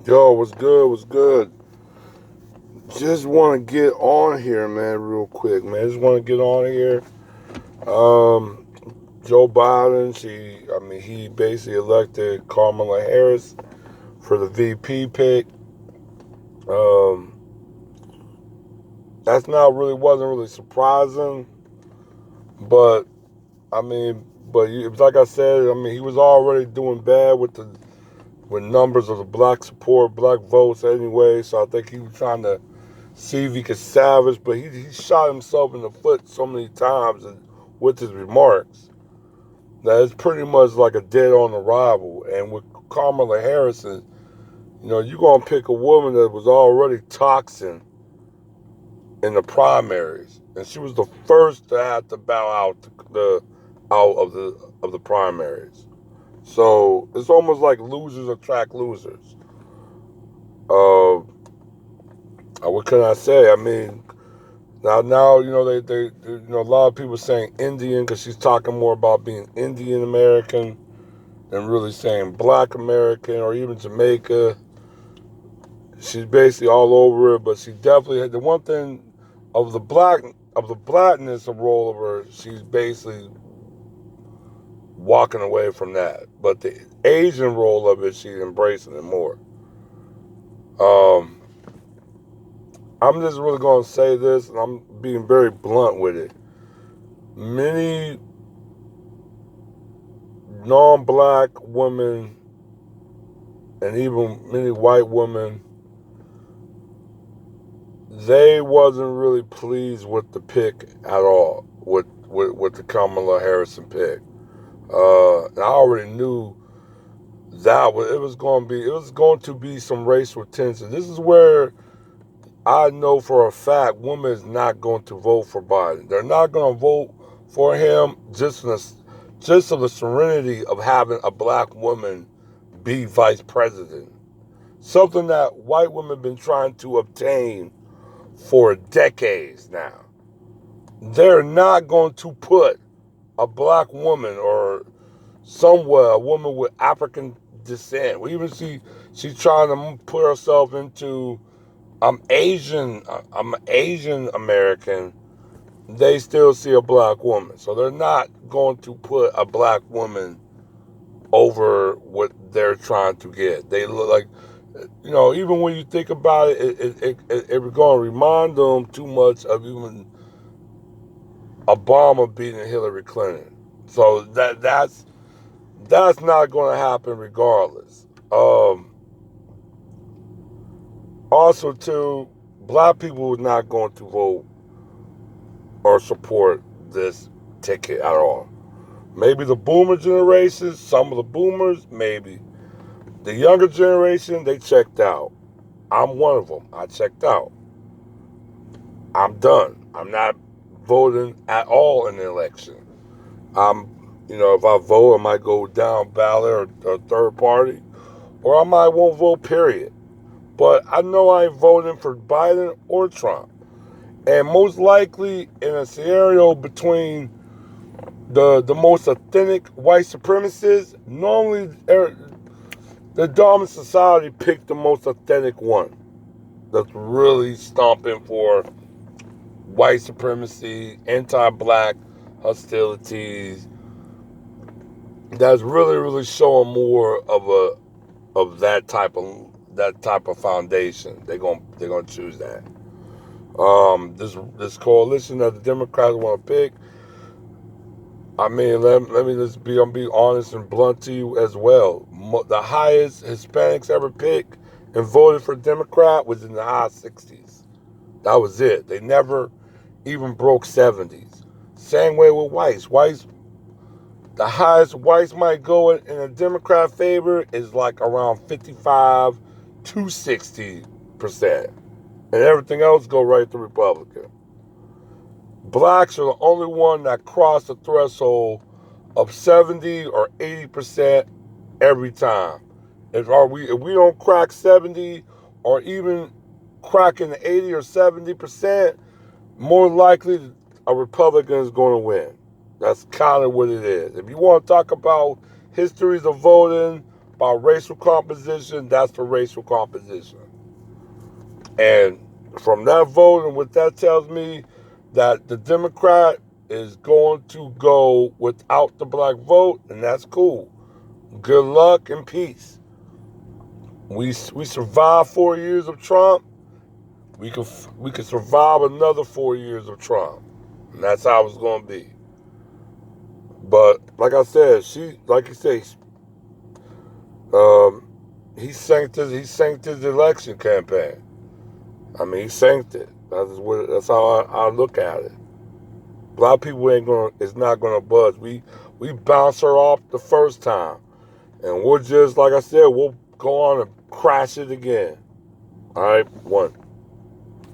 Yo, what's good? What's good? Just want to get on here, man, real quick, man. Just want to get on here. Um, Joe Biden, he basically elected Kamala Harris for the VP pick. Um, wasn't really surprising, but like I said, he was already doing bad with numbers of the black support, black votes anyway. So I think he was trying to see if he could salvage, but he shot himself in the foot so many times with his remarks that it's pretty much like a dead on arrival. And with Kamala Harris, you're going to pick a woman that was already toxin in the primaries. And she was the first to have to bow out of the primaries. So it's almost like losers attract losers. Uh, what can I say? Now a lot of people saying Indian because she's talking more about being Indian American than really saying Black American or even Jamaica. She's basically all over it, but she definitely had the one thing of the blackness of roll of her. She's basically walking away from that, but the Asian role of it, she's embracing it more. Um, I'm just really going to say this, and I'm being very blunt with it. Many non-black women and even many white women, they wasn't really pleased with the pick at all, with the Kamala Harrison pick. And I already knew it was going to be some racial tension. This is where I know for a fact women is not going to vote for Biden. They're not going to vote for him just of the serenity of having a black woman be vice president. Something that white women have been trying to obtain for decades now. They're not going to put a black woman or somewhere a woman with African descent. We even see she's trying to put herself into I'm Asian American. They still see a black woman. So they're not going to put a black woman over what they're trying to get. They look like, even when you think about it's going to remind them too much of even Obama beating Hillary Clinton. So that's not going to happen regardless. Also, too, black people are not going to vote or support this ticket at all. Maybe the boomer generation, some of the boomers, maybe. The younger generation, they checked out. I'm one of them. I checked out. I'm done. I'm not voting at all in the election. If I vote, I might go down ballot or third party, or I might won't vote, period. But I know I ain't voting for Biden or Trump. And most likely in a scenario between the most authentic white supremacists, normally the dominant society pick the most authentic one that's really stomping for white supremacy, anti-black hostilities. That's really, really showing more of that type of foundation. They're gonna choose that. This coalition that the Democrats want to pick. Let me just be honest and blunt to you as well. The highest Hispanics ever picked and voted for Democrat was in the high 60s. That was it. They never even broke 70s. Same way with whites. The highest whites might go in a Democrat favor is like around 55 to 60%. And everything else go right to Republican. Blacks are the only one that cross the threshold of 70 or 80% every time. If we don't crack 70 or even cracking the 80 or 70%, more likely a Republican is going to win. That's kind of what it is. If you want to talk about histories of voting about racial composition, that's the racial composition. And from that vote, and what that tells me, that the Democrat is going to go without the black vote, and that's cool. Good luck and peace. We survived 4 years of Trump. We can survive another 4 years of Trump, and that's how it's going to be. But like I said, like you say, he sanked his election campaign. I mean, he sanked it. That's how I look at it. A lot of people it's not gonna budge. We bounced her off the first time, and we'll just, like I said, we'll go on and crash it again. All right, one.